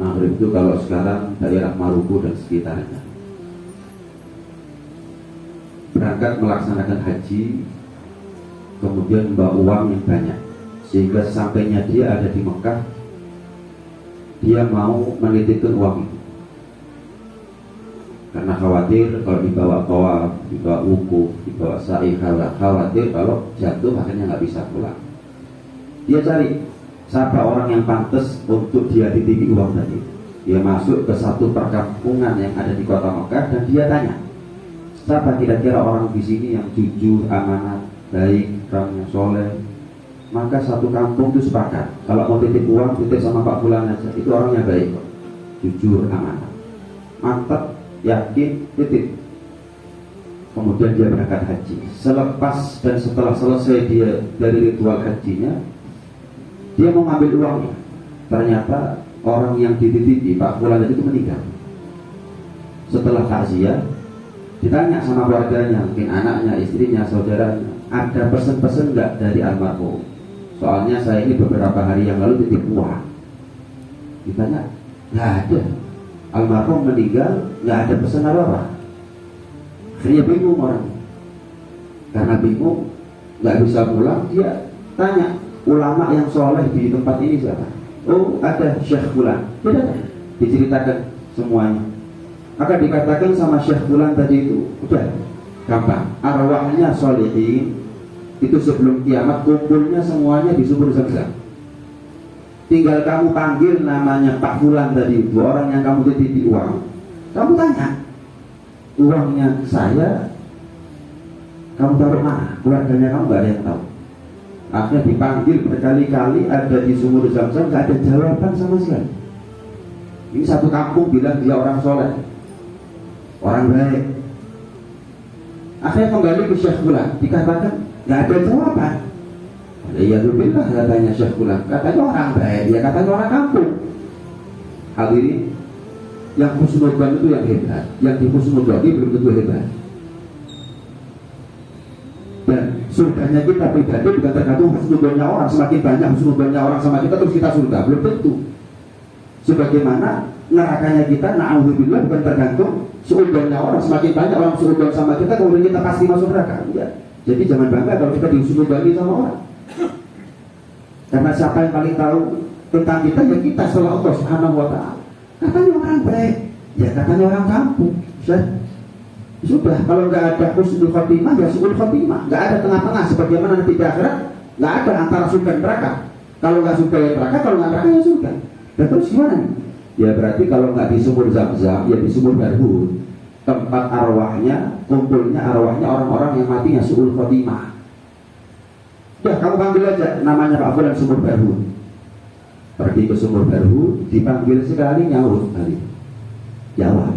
Maghrib itu kalau sekarang daerah Maluku dan sekitarnya. Berangkat melaksanakan haji, kemudian membawa uang yang banyak, sehingga sampainya dia ada di Mekah, dia mau menitipkan uang itu karena khawatir kalau dibawa tawaf, dibawa wukuf, dibawa sa'i, khawatir kalau jatuh akhirnya nggak bisa pulang. Dia cari siapa orang yang pantas untuk dia titipi uang tadi. Dia masuk ke satu perkampungan yang ada di kota Mekah dan dia tanya, siapa kira-kira orang di sini yang jujur, amanat, baik, orangnya soleh. Maka satu kampung itu sepakat, kalau mau titip uang, titip sama Pak Fulan aja. Itu orangnya baik kok, jujur, amanat, mantap, yakin, titip. Kemudian dia berangkat haji. Selepas dan setelah selesai dia dari ritual hajinya, dia mau ngambil uangnya. Ternyata orang yang dititipi Pak Fulan itu meninggal. Setelah takziah, ditanya sama keluarganya, mungkin anaknya, istrinya, saudaranya, ada pesan-pesan nggak dari almarhum? Soalnya saya ini beberapa hari yang lalu titip uang. Ditanya, nggak ada. Almarhum meninggal, nggak ada pesan apa-apa. Akhirnya bingung orang. Karena bingung, nggak bisa pulang, dia tanya, ulama yang soleh di tempat ini siapa? Oh, ada Syekh Fulan. Dia datang, diceritakan semuanya. Maka dikatakan sama Syekh Fulan tadi itu, udah gampang, arwahnya solihin itu sebelum kiamat kumpulnya semuanya di sumur Zam-Zam. Tinggal kamu panggil namanya Pak Fulan tadi itu, orang yang kamu titipi uang. Kamu tanya, uangnya saya kamu taruh mana? Keluarganya kamu gak ada yang tahu. Akhirnya dipanggil berkali-kali, ada di sumur Zam-Zam, gak ada jawaban sama sekali. Ini satu kampung bilang dia orang soleh, orang baik. Akhirnya kembali ke Syekh Fulan, dikatakan nggak ada jawaban. Ya billah, katanya Syekh Fulan, katanya orang baik, dia katanya orang kampung. Hadirin, yang husnudzon itu yang hebat, yang di husnudzon belum tentu hebat. Dan surganya kita pribadi bukan tergantung husnudzonnya orang. Semakin banyak husnudzonnya orang sama kita, terus kita surga, belum tentu. Sebagaimana nerakanya kita, na'udzubillah, bukan tergantung suudzonnya orang. Semakin banyak orang suudzon sama kita, kemudian kita pasti masuk neraka. Ya. Jadi jangan bangga kalau kita disuudzoni sama orang. Karena siapa yang paling tahu tentang kita, ya kita setelah Allah Subhanahu wa ta'ala. Katanya orang baik, ya katanya orang kampung. Sudah, kalau nggak ada husnul khotimah, ya su'ul khotimah. Nggak ada tengah-tengah, sebagaimana nanti di akhirat nggak ada antara surga dan neraka. Kalau nggak surga ya neraka, kalau nggak neraka ya surga. Dan terus gimana nih? Ya berarti kalau nggak di sumur Zam-Zam, ya di sumur Barhun, tempat arwahnya, kumpulnya arwahnya orang-orang yang matinya su'ul khotimah. Ya kamu panggil aja namanya Pak Fulan sumur Barhun. Pergi ke sumur Barhun, dipanggil sekali, nyaut kali, jawab.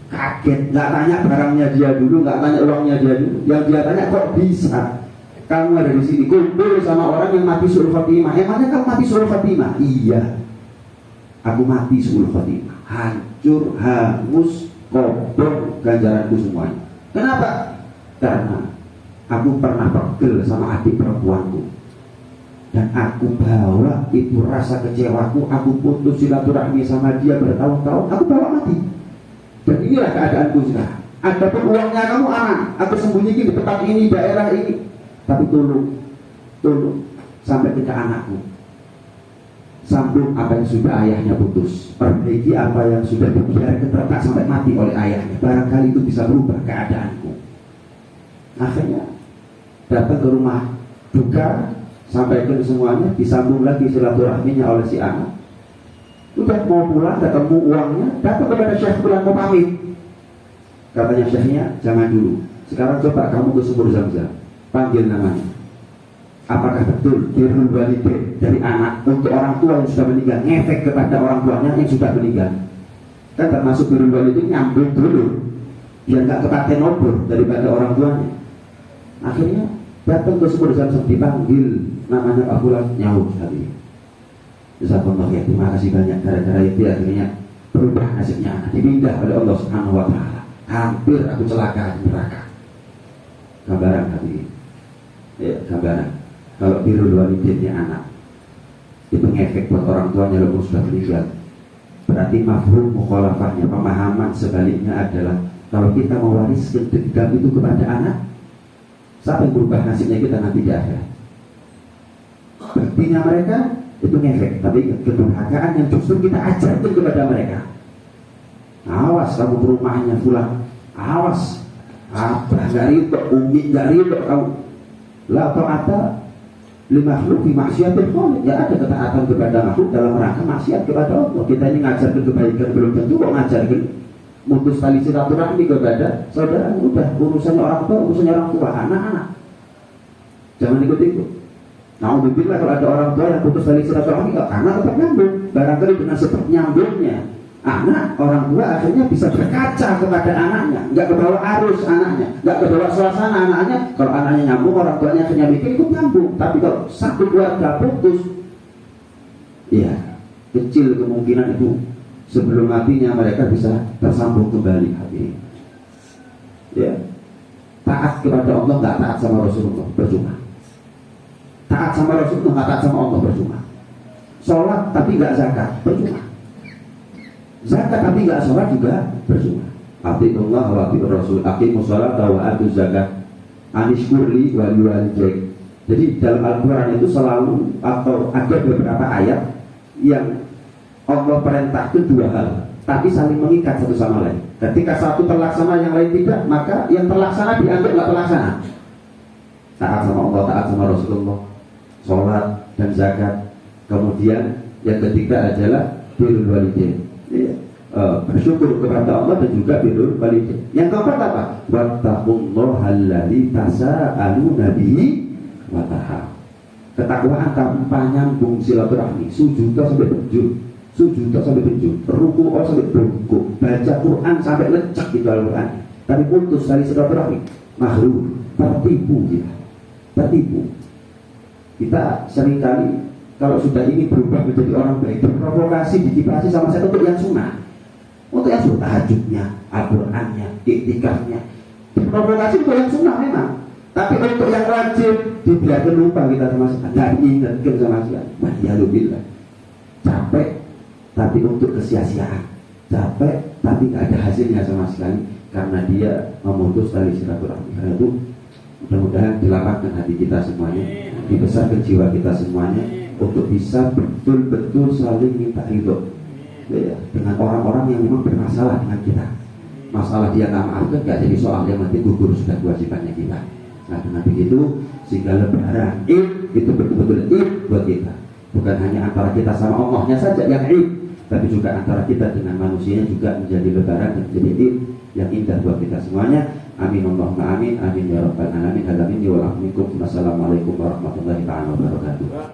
Kaget, nggak tanya barangnya dia dulu, nggak tanya uangnya dia dulu. Yang dia tanya, kok bisa kamu ada di sini kumpul sama orang yang mati su'ul khotimah? Emangnya kamu mati su'ul khotimah? Iya, aku mati su'ul khotimah, hancur, hangus, kobong ganjaranku semuanya. Kenapa? Karena aku pernah pegel sama adik perempuanku, dan aku bawa itu rasa kecewaku, aku putus silaturahmi sama dia bertahun-tahun, aku bawa mati. Dan inilah keadaanku sekarang. Adapun uangnya kamu aman, aku sembunyikan di tempat ini, daerah ini. Tapi tolong sampai ke anakku. Sambung apa yang sudah ayahnya putus. Perbaiki apa yang sudah dibiarkan terletak sampai mati oleh ayahnya. Barangkali itu bisa berubah keadaanku. Akhirnya datang ke rumah duka, sampaikan semuanya, disambung lagi silaturahminya oleh si anak. Udah mau pulang, ketemu uangnya, datang kepada Syekh Fulan mau pamit. Katanya Syekhnya, jangan dulu. Sekarang coba kamu ke sumur Zam-Zam, panggil namanya. Apakah betul birrul walidain dari anak untuk orang tua yang sudah meninggal ngefek kepada orang tuanya yang sudah meninggal? Kan termasuk birrul walidain nyambung dulu, biar nggak kepaten obor daripada orang tuanya. Akhirnya datang ke sumur Zam-Zam, dipanggil namanya Pak Fulan, nyaut tadi. Jazakallah ya, terima kasih banyak. Gara-gara itu akhirnya berubah nasibnya, dipindah oleh Allah Subhanahu wa ta'ala. Hampir aku celaka di neraka. Gambaran tadi ya, gambaran kalau birrul walidainnya anak itu ngefek buat orang tuanya, lalu sudah meninggal. Berarti mafhum mukhalafahnya, pemahaman sebaliknya adalah kalau kita mewariskan dendam itu kepada anak, siapa yang berubah nasibnya kita nanti di akhirat? Baktinya mereka itu ngefek, tapi kedurhakaan yang justru kita ajarkan kepada mereka. Awas kamu ke rumahnya fulan, awas abah gak ridho, umi gak ridho kamu. La ta'ata li makhluk fi maksiatil khaliq. Ya ada ketaatan kepada makhluk dalam rangka maksiat kepada Allah. Kita ini ngajarkan kebaikan belum tentu kok ngajarkan mutus tali silaturahmi kepada saudara. Udah urusannya orang tua, urusannya orang tua, anak-anak. Jangan ikut-ikut. Alhamdulillah kalau ada orang tua yang putus tali silaturahmi, anak tetap nyambung. Barangkali dengan seperti nyambungnya anak, orang tua akhirnya bisa berkaca kepada anaknya, nggak kebawa arus anaknya, nggak kebawa suasana anaknya. Kalau anaknya nyambung, orang tuanya akhirnya mikir ikut nyambung. Tapi kalau satu keluarga putus, ya kecil kemungkinan itu sebelum matinya mereka bisa tersambung kembali hati. Ya, taat kepada Allah nggak taat sama Rasulullah percuma. Taat sama Rasulullah nggak taat sama Allah percuma. Sholat tapi nggak zakat percuma. Zakat tapi nggak sholat juga percuma. Atiullah wa atiur Rasul, aqimus sholata wa atuz zakat, anishkurli wa liwalidayk. Jadi dalam Al-Quran itu selalu atau ada beberapa ayat yang Allah perintahkan dua hal, tapi saling mengikat satu sama lain. Ketika satu terlaksana yang lain tidak, maka yang terlaksana dianggap nggak terlaksana. Taat sama Allah, taat sama Rasulullah, sholat dan zakat. Kemudian yang ketiga adalah birrul walidain. Bersyukur kepada Allah dan juga birrul walidain. Yang keempat apa? Wattaqullaha allazi tasaaluna bihi wa tarham. Ketakwaan tanpa nyambung silaturahmi, sujud sampai berjud, sujud sampai berjud, ruku sampai berruku, baca Quran sampai lecek itu Al-Quran. Tapi putus dari silaturahmi, makhluk, tertipu kita. Tertipu. Kita seringkali kalau sudah ini berubah menjadi orang baik, berprovokasi, dikipasi sama saya untuk yang sunnah, untuk yang sunnah, tahajudnya, Al-Qurannya, iktikafnya, berprovokasi untuk yang sunnah memang. Tapi untuk yang rajin dibiarkan lupa kita sama sekali, nggak diingatkan sama sekali. Wahyalubbillah, capek tapi untuk kesia-siaan, capek tapi nggak ada hasilnya sama sekali karena dia memutus tali silaturahmi. Karena itu mudah-mudahan dilapangkan hati kita semuanya, dibesarkan jiwa kita semuanya untuk bisa betul-betul saling minta ridho ya, dengan orang-orang yang memang bermasalah dengan kita. Masalah dia nggak maafkan nggak jadi soal, yang nanti gugur sudah kewajibannya kita. Nah dengan begitu sehingga lebaran Id itu betul-betul Id buat kita, bukan hanya antara kita sama Allahnya saja yang Id, tapi juga antara kita dengan manusianya juga menjadi lebaran dan menjadi Id yang indah buat kita semuanya. Amin Allahumma amin, amin ya rabbal alamin. Hadamin wa rahmikum. Wassalamualaikum warahmatullahi wabarakatuh.